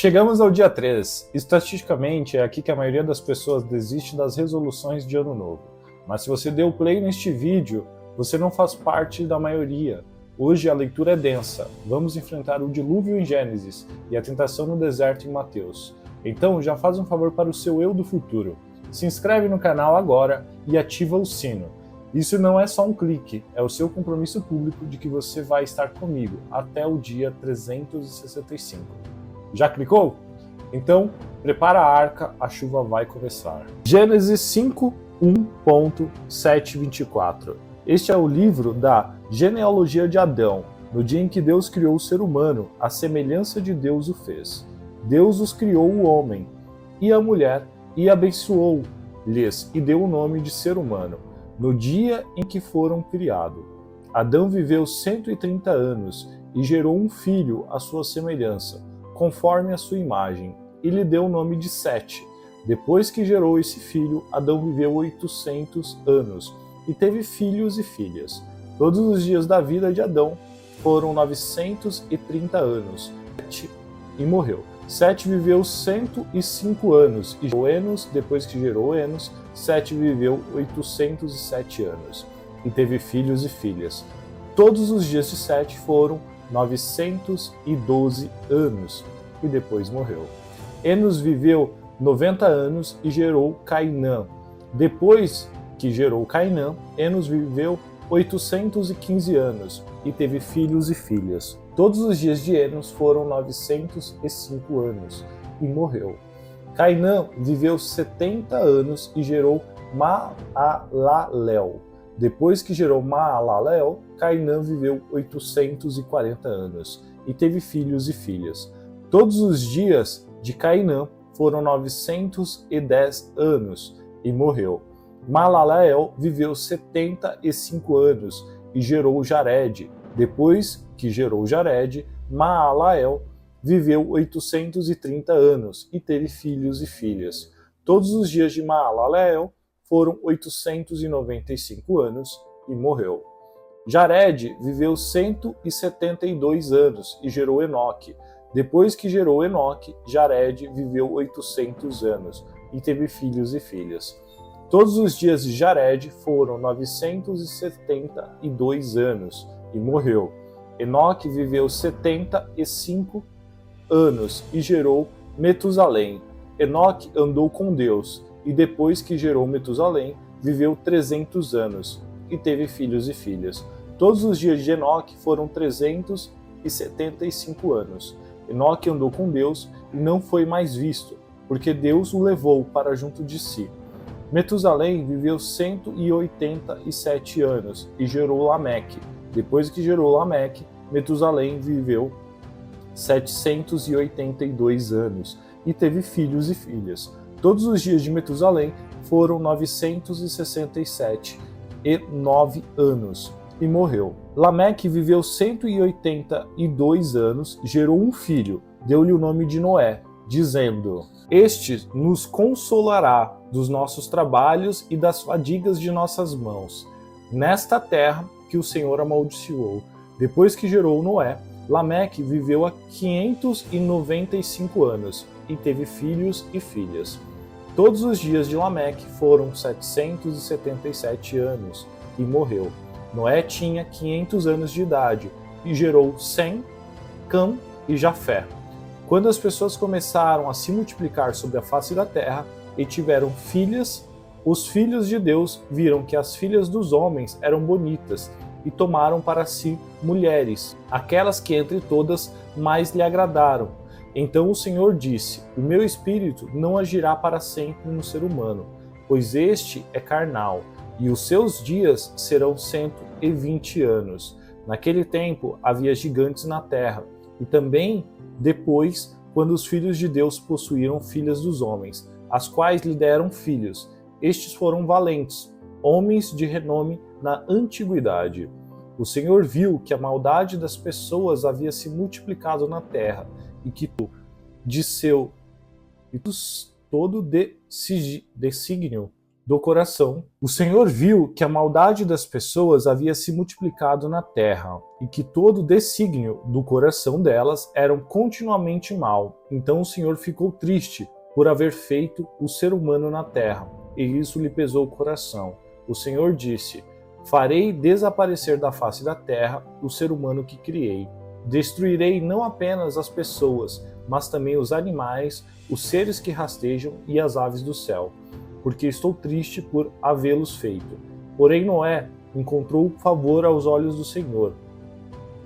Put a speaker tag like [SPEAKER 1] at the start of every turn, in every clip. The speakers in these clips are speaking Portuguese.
[SPEAKER 1] Chegamos ao dia 3. Estatisticamente, é aqui que a maioria das pessoas desiste das resoluções de ano novo. Mas se você deu play neste vídeo, você não faz parte da maioria. Hoje a leitura é densa. Vamos enfrentar o dilúvio em Gênesis e a tentação no deserto em Mateus. Então já faz um favor para o seu eu do futuro. Se inscreve no canal agora e ativa o sino. Isso não é só um clique, é o seu compromisso público de que você vai estar comigo até o dia 365. Já clicou? Então, prepara a arca, a chuva vai começar. Gênesis 5, 1.724. Este é o livro da genealogia de Adão, no dia em que Deus criou o ser humano, a semelhança de Deus o fez. Deus os criou o homem e a mulher e abençoou-lhes e deu o nome de ser humano, no dia em que foram criados. Adão viveu 130 anos e gerou um filho à sua semelhança, conforme a sua imagem, e lhe deu o nome de Sete. Depois que gerou esse filho, Adão viveu 800 anos e teve filhos e filhas. Todos os dias da vida de Adão foram 930 anos e morreu. Sete viveu 105 anos e gerou Enos. Depois que gerou Enos, Sete viveu 807 anos e teve filhos e filhas. Todos os dias de Sete foram 912 anos e depois morreu. Enos viveu 90 anos e gerou Cainã. Depois que gerou Cainã, Enos viveu 815 anos e teve filhos e filhas. Todos os dias de Enos foram 905 anos e morreu. Cainã viveu 70 anos e gerou Maalalel. Depois que gerou Maalalel, Cainã viveu 840 anos e teve filhos e filhas. Todos os dias de Cainã foram 910 anos e morreu. Maalalel viveu 75 anos e gerou Jared. Depois que gerou Jared, Maalalel viveu 830 anos e teve filhos e filhas. Todos os dias de Maalalel foram 895 anos e morreu. Jared viveu 172 anos e gerou Enoque. Depois que gerou Enoque, Jared viveu 800 anos e teve filhos e filhas. Todos os dias de Jared foram 972 anos e morreu. Enoque viveu 75 anos e gerou Metusalém. Enoque andou com Deus e depois que gerou Metusalém, viveu 300 anos e teve filhos e filhas. Todos os dias de Enoque foram 375 anos. Enoque andou com Deus e não foi mais visto, porque Deus o levou para junto de si. Metusalém viveu 187 anos e gerou Lameque. Depois que gerou Lameque, Metusalém viveu 782 anos e teve filhos e filhas. Todos os dias de Metusalém foram 969 anos e morreu. Lameque viveu 182 anos, gerou um filho, deu-lhe o nome de Noé, dizendo: Este nos consolará dos nossos trabalhos e das fadigas de nossas mãos, nesta terra que o Senhor amaldiçoou. Depois que gerou Noé, Lameque viveu a 595 anos e teve filhos e filhas. Todos os dias de Lameque foram 777 anos e morreu. Noé tinha 500 anos de idade e gerou Sem, Cã e Jafé. Quando as pessoas começaram a se multiplicar sobre a face da terra e tiveram filhas, os filhos de Deus viram que as filhas dos homens eram bonitas e tomaram para si mulheres, aquelas que entre todas mais lhe agradaram. Então o Senhor disse: O meu espírito não agirá para sempre no ser humano, pois este é carnal, e os seus dias serão 120 anos. Naquele tempo havia gigantes na terra, e também depois, quando os filhos de Deus possuíram filhas dos homens, as quais lhe deram filhos. Estes foram valentes, homens de renome na antiguidade. O Senhor viu que a maldade das pessoas havia se multiplicado na terra, e que de seu todo desígnio do coração. O Senhor viu que a maldade das pessoas havia se multiplicado na terra e que todo o desígnio do coração delas era continuamente mal. Então o Senhor ficou triste por haver feito o ser humano na terra, e isso lhe pesou o coração. O Senhor disse: farei desaparecer da face da terra o ser humano que criei. Destruirei não apenas as pessoas, mas também os animais, os seres que rastejam e as aves do céu, porque estou triste por havê-los feito. Porém Noé encontrou favor aos olhos do Senhor.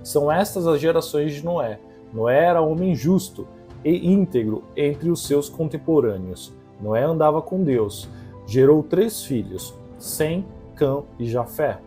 [SPEAKER 1] São estas as gerações de Noé. Noé era homem justo e íntegro entre os seus contemporâneos. Noé andava com Deus. Gerou 3 filhos, Sem, Cã e Jafé.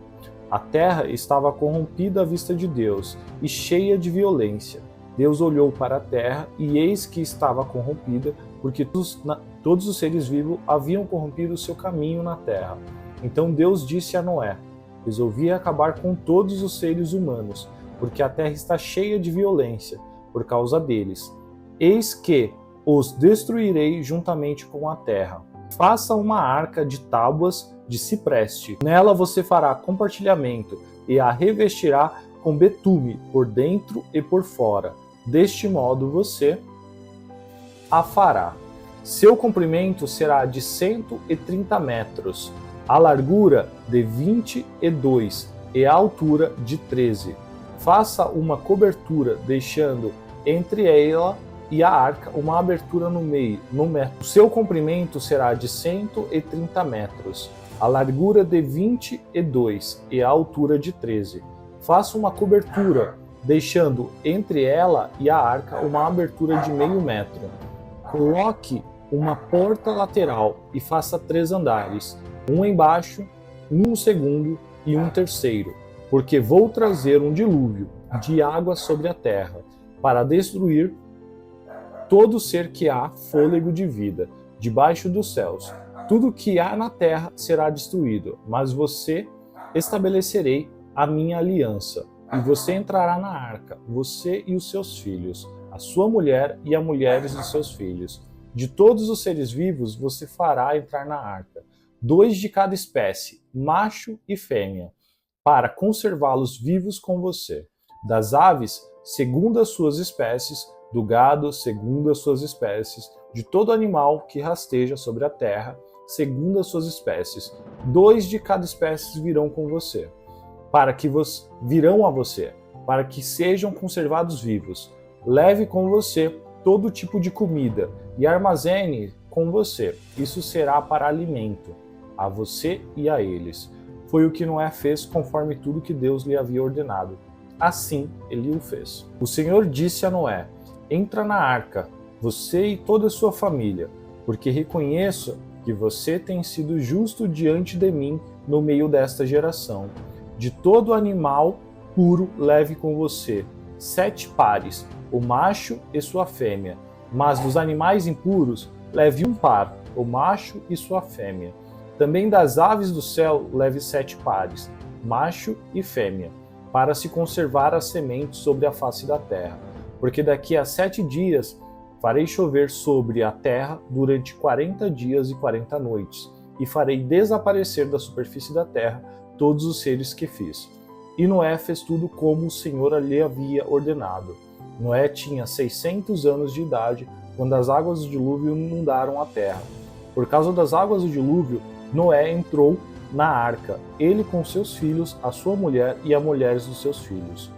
[SPEAKER 1] A terra estava corrompida à vista de Deus e cheia de violência. Deus olhou para a terra e eis que estava corrompida, porque todos os seres vivos haviam corrompido o seu caminho na terra. Então Deus disse a Noé: resolvi acabar com todos os seres humanos, porque a terra está cheia de violência por causa deles. Eis que os destruirei juntamente com a terra. Faça uma arca de tábuas de cipreste. Nela você fará compartilhamento e a revestirá com betume por dentro e por fora. Deste modo você a fará. Seu comprimento será de 130 metros, a largura de 22 e a altura de 13. Faça uma cobertura, deixando entre ela e a arca uma abertura no meio, no metro. O seu comprimento será de 130 metros, a largura de 22 e a altura de 13. Faça uma cobertura, deixando entre ela e a arca uma abertura de meio metro. Coloque uma porta lateral e faça 3 andares, um embaixo, um no segundo e um terceiro, porque vou trazer um dilúvio de água sobre a terra, para destruir todo ser que há fôlego de vida, debaixo dos céus. Tudo que há na terra será destruído, mas você estabelecerei a minha aliança, e você entrará na arca, você e os seus filhos, a sua mulher e as mulheres dos seus filhos. De todos os seres vivos você fará entrar na arca, 2 de cada espécie, macho e fêmea, para conservá-los vivos com você. Das aves, segundo as suas espécies, do gado, segundo as suas espécies, de todo animal que rasteja sobre a terra, segundo as suas espécies. 2 de cada espécie virão com você, virão a você, para que sejam conservados vivos. Leve com você todo tipo de comida e armazene com você. Isso será para alimento, a você e a eles. Foi o que Noé fez conforme tudo que Deus lhe havia ordenado. Assim ele o fez. O Senhor disse a Noé: entra na arca, você e toda a sua família, porque reconheço que você tem sido justo diante de mim no meio desta geração. De todo animal puro leve com você 7 pares, o macho e sua fêmea, mas dos animais impuros leve um par, o macho e sua fêmea. Também das aves do céu leve 7 pares, macho e fêmea, para se conservar as sementes sobre a face da terra. Porque daqui a 7 dias farei chover sobre a terra durante 40 dias e 40 noites, e farei desaparecer da superfície da terra todos os seres que fiz. E Noé fez tudo como o Senhor lhe havia ordenado. Noé tinha 600 anos de idade quando as águas do dilúvio inundaram a terra. Por causa das águas do dilúvio, Noé entrou na arca, ele com seus filhos, a sua mulher e as mulheres dos seus filhos.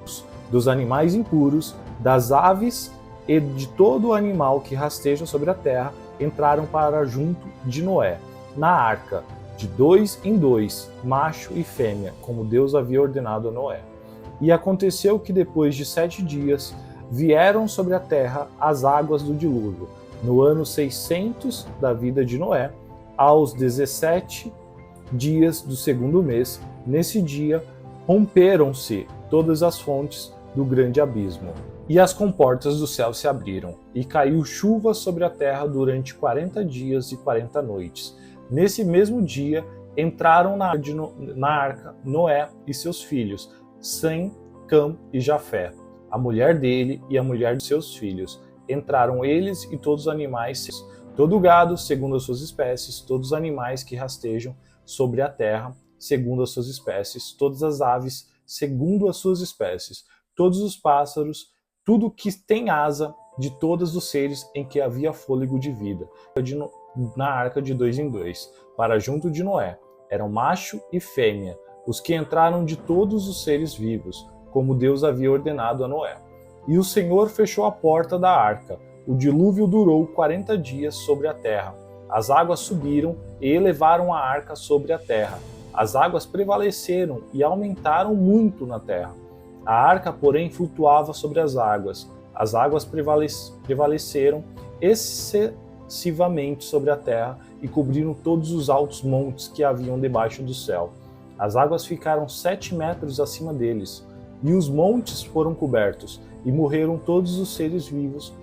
[SPEAKER 1] Dos animais impuros, das aves e de todo o animal que rasteja sobre a terra, entraram para junto de Noé, na arca, de 2 em 2, macho e fêmea, como Deus havia ordenado a Noé. E aconteceu que depois de 7 dias, vieram sobre a terra as águas do dilúvio, no ano 600 da vida de Noé, aos 17 dias do segundo mês. Nesse dia, romperam-se todas as fontes do grande abismo, e as comportas do céu se abriram, e caiu chuva sobre a terra durante 40 dias e 40 noites. Nesse mesmo dia, entraram na arca Noé e seus filhos, Sem, Cã e Jafé, a mulher dele e a mulher de seus filhos. Entraram eles e todos os animais, todo gado, segundo as suas espécies, todos os animais que rastejam sobre a terra, segundo as suas espécies, todas as aves, segundo as suas espécies, todos os pássaros, tudo que tem asa, de todos os seres em que havia fôlego de vida, na arca de 2 em 2, para junto de Noé. Eram macho e fêmea, os que entraram de todos os seres vivos, como Deus havia ordenado a Noé. E o Senhor fechou a porta da arca. O dilúvio durou 40 dias sobre a terra. As águas subiram e elevaram a arca sobre a terra. As águas prevaleceram e aumentaram muito na terra. A arca, porém, flutuava sobre as águas. As águas prevaleceram excessivamente sobre a terra e cobriram todos os altos montes que haviam debaixo do céu. As águas ficaram 7 metros acima deles, e os montes foram cobertos, e morreram todos os seres vivos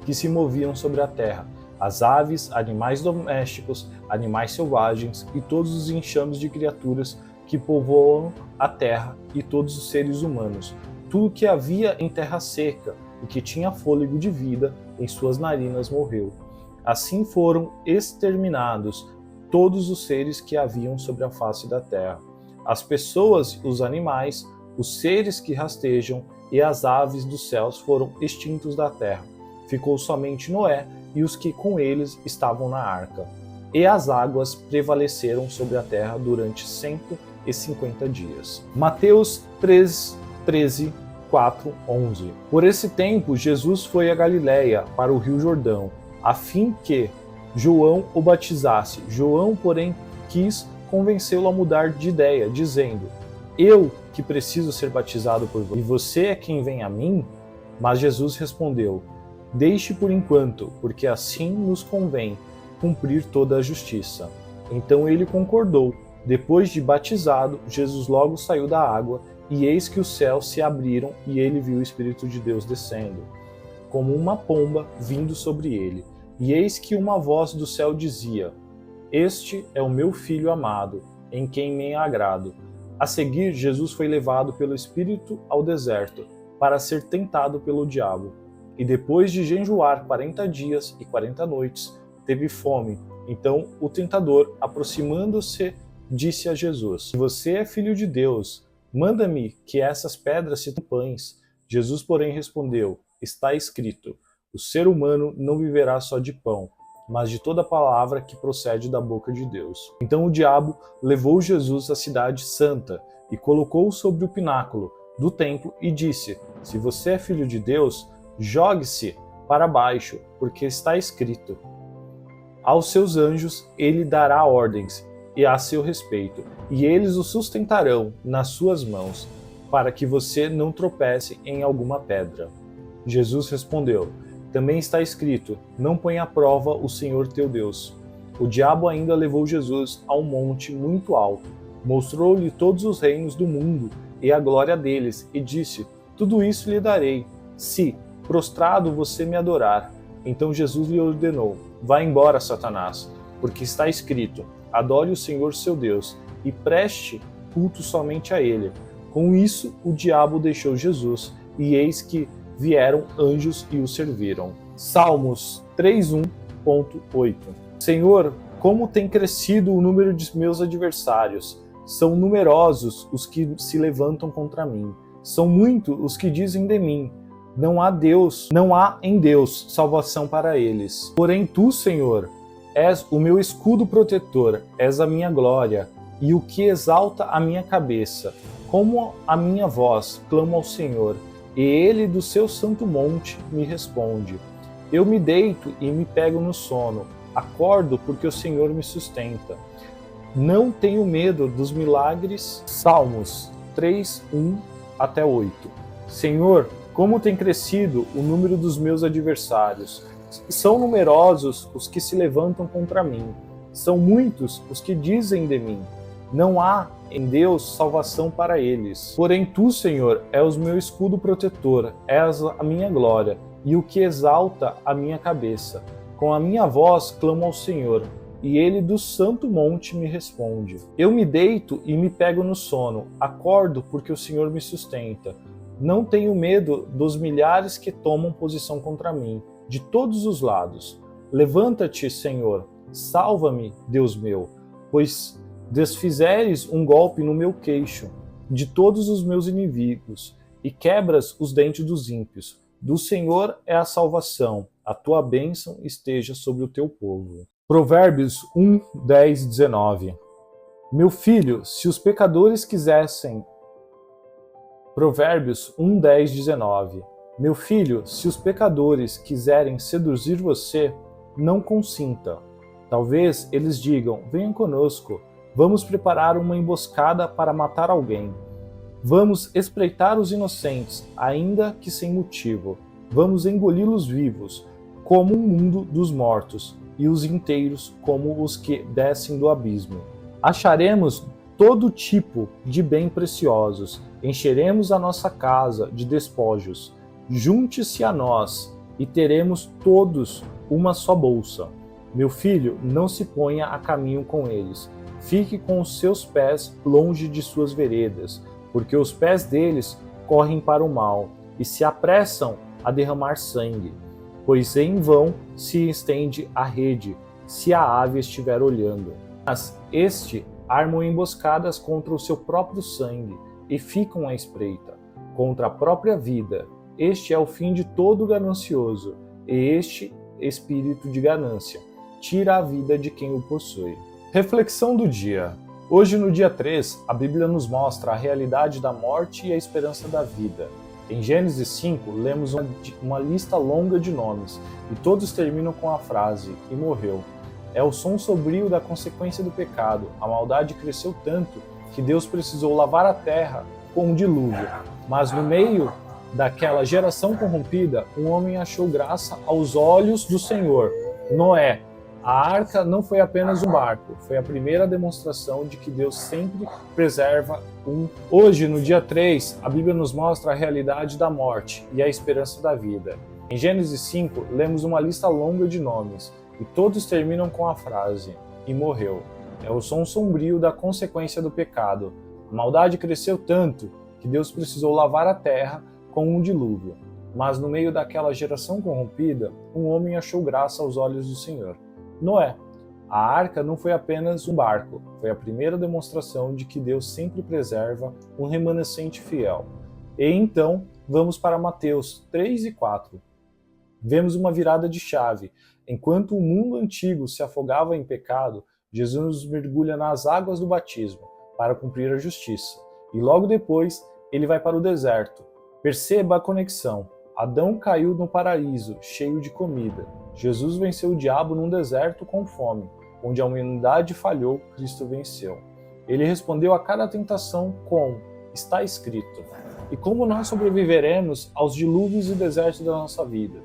[SPEAKER 1] que se moviam sobre a terra, as aves, animais domésticos, animais selvagens e todos os enxames de criaturas que povoam a terra e todos os seres humanos, tudo que havia em terra seca e que tinha fôlego de vida em suas narinas morreu. Assim foram exterminados todos os seres que haviam sobre a face da terra, as pessoas, os animais, os seres que rastejam e as aves dos céus foram extintos da terra. Ficou somente Noé e os que com eles estavam na arca. E as águas prevaleceram sobre a terra durante 150 dias. Mateus 13, 4, 11. Por esse tempo, Jesus foi a Galiléia, para o rio Jordão, a fim que João o batizasse. João, porém, quis convencê-lo a mudar de ideia, dizendo: Eu que preciso ser batizado por você, e você é quem vem a mim? Mas Jesus respondeu: Deixe por enquanto, porque assim nos convém cumprir toda a justiça. Então ele concordou. Depois de batizado, Jesus logo saiu da água, e eis que os céus se abriram, e ele viu o Espírito de Deus descendo, como uma pomba vindo sobre ele. E eis que uma voz do céu dizia: Este é o meu Filho amado, em quem me agrado. A seguir, Jesus foi levado pelo Espírito ao deserto, para ser tentado pelo diabo. E depois de jejuar 40 dias e 40 noites, teve fome. Então o tentador, aproximando-se, disse a Jesus: Se você é filho de Deus, manda-me que essas pedras se tornem pães. Jesus, porém, respondeu: Está escrito: O ser humano não viverá só de pão, mas de toda palavra que procede da boca de Deus. Então o diabo levou Jesus à cidade santa e colocou-o sobre o pináculo do templo e disse: Se você é filho de Deus, jogue-se para baixo, porque está escrito: Aos seus anjos ele dará ordens e a seu respeito, e eles o sustentarão nas suas mãos, para que você não tropece em alguma pedra. Jesus respondeu: Também está escrito: Não ponha à prova o Senhor teu Deus. O diabo ainda levou Jesus a um monte muito alto, mostrou-lhe todos os reinos do mundo e a glória deles, e disse: Tudo isso lhe darei, se, prostrado, você me adorar. Então Jesus lhe ordenou: Vá embora, Satanás, porque está escrito: Adore o Senhor seu Deus, e preste culto somente a ele. Com isso, o diabo deixou Jesus, e eis que vieram anjos e o serviram. Salmos 3:1.8. Senhor, como tem crescido o número de meus adversários. São numerosos os que se levantam contra mim. São muitos os que dizem de mim: não há em Deus salvação para eles. Porém tu, Senhor, és o meu escudo protetor, és a minha glória, e o que exalta a minha cabeça. Como a minha voz clamo ao Senhor, e ele do seu santo monte me responde. Eu me deito e me pego no sono, acordo porque o Senhor me sustenta. Não tenho medo dos milagres. Salmos 3:1-8. Senhor, como tem crescido o número dos meus adversários. São numerosos os que se levantam contra mim. São muitos os que dizem de mim: não há em Deus salvação para eles. Porém tu, Senhor, és o meu escudo protetor, és a minha glória, e o que exalta a minha cabeça. Com a minha voz clamo ao Senhor, e ele do santo monte me responde. Eu me deito e me pego no sono, acordo porque o Senhor me sustenta. Não tenho medo dos milhares que tomam posição contra mim, de todos os lados. Levanta-te, Senhor, salva-me, Deus meu, pois desfizeres um golpe no meu queixo de todos os meus inimigos e quebras os dentes dos ímpios. Do Senhor é a salvação, a tua bênção esteja sobre o teu povo. Provérbios 1, 10, 19. Meu filho, se os pecadores quisessem... Provérbios 1, 10, 19. Meu filho, se os pecadores quiserem seduzir você, não consinta. Talvez eles digam, venha conosco, vamos preparar uma emboscada para matar alguém. Vamos espreitar os inocentes, ainda que sem motivo. Vamos engoli-los vivos, como um mundo dos mortos, e os inteiros como os que descem do abismo. Acharemos todo tipo de bem preciosos, encheremos a nossa casa de despojos. Junte-se a nós, e teremos todos uma só bolsa. Meu filho, não se ponha a caminho com eles. Fique com os seus pés longe de suas veredas, porque os pés deles correm para o mal, e se apressam a derramar sangue. Pois em vão se estende a rede, se a ave estiver olhando. Mas armam emboscadas contra o seu próprio sangue, e ficam à espreita, contra a própria vida. Este é o fim de todo ganancioso, e este espírito de ganância tira a vida de quem o possui. Reflexão do dia. Hoje, no dia 3, a Bíblia nos mostra a realidade da morte e a esperança da vida. Em Gênesis 5, lemos uma lista longa de nomes, e todos terminam com a frase, e morreu. É o som sombrio da consequência do pecado. A maldade cresceu tanto que Deus precisou lavar a terra com um dilúvio. Mas no meio daquela geração corrompida, um homem achou graça aos olhos do Senhor, Noé. A arca não foi apenas um barco, foi a primeira demonstração de que Deus sempre preserva um. Hoje, no dia 3, a Bíblia nos mostra a realidade da morte e a esperança da vida. Em Gênesis 5, lemos uma lista longa de nomes, e todos terminam com a frase, e morreu. É o som sombrio da consequência do pecado. A maldade cresceu tanto que Deus precisou lavar a terra com um dilúvio. Mas no meio daquela geração corrompida, um homem achou graça aos olhos do Senhor. Noé. A arca não foi apenas um barco, foi a primeira demonstração de que Deus sempre preserva um remanescente fiel. E então, vamos para Mateus 3 e 4. Vemos uma virada de chave. Enquanto o mundo antigo se afogava em pecado, Jesus mergulha nas águas do batismo para cumprir a justiça. E logo depois, ele vai para o deserto. Perceba a conexão. Adão caiu no paraíso, cheio de comida. Jesus venceu o diabo num deserto com fome. Onde a humanidade falhou, Cristo venceu. Ele respondeu a cada tentação com: está escrito. E como nós sobreviveremos aos dilúvios e desertos da nossa vida?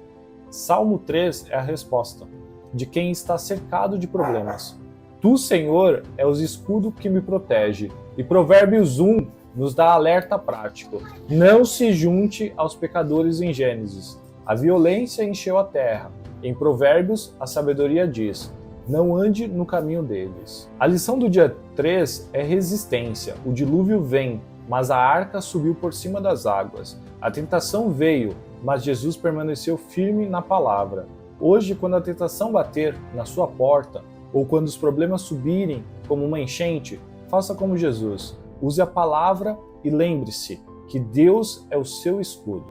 [SPEAKER 1] Salmo 3 é a resposta de quem está cercado de problemas. Tu, Senhor, é o escudo que me protege. E Provérbios 1 nos dá alerta prático. Não se junte aos pecadores em Gênesis. A violência encheu a terra. Em Provérbios, a sabedoria diz: não ande no caminho deles. A lição do dia 3 é resistência. O dilúvio vem, mas a arca subiu por cima das águas. A tentação veio, mas Jesus permaneceu firme na palavra. Hoje, quando a tentação bater na sua porta, ou quando os problemas subirem como uma enchente, faça como Jesus. Use a palavra e lembre-se que Deus é o seu escudo.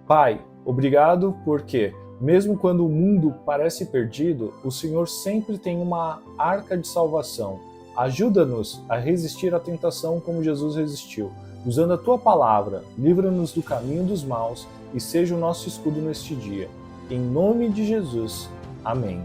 [SPEAKER 1] Pai, obrigado porque, mesmo quando o mundo parece perdido, o Senhor sempre tem uma arca de salvação. Ajuda-nos a resistir à tentação como Jesus resistiu. Usando a Tua palavra, livra-nos do caminho dos maus e seja o nosso escudo neste dia. Em nome de Jesus. Amém.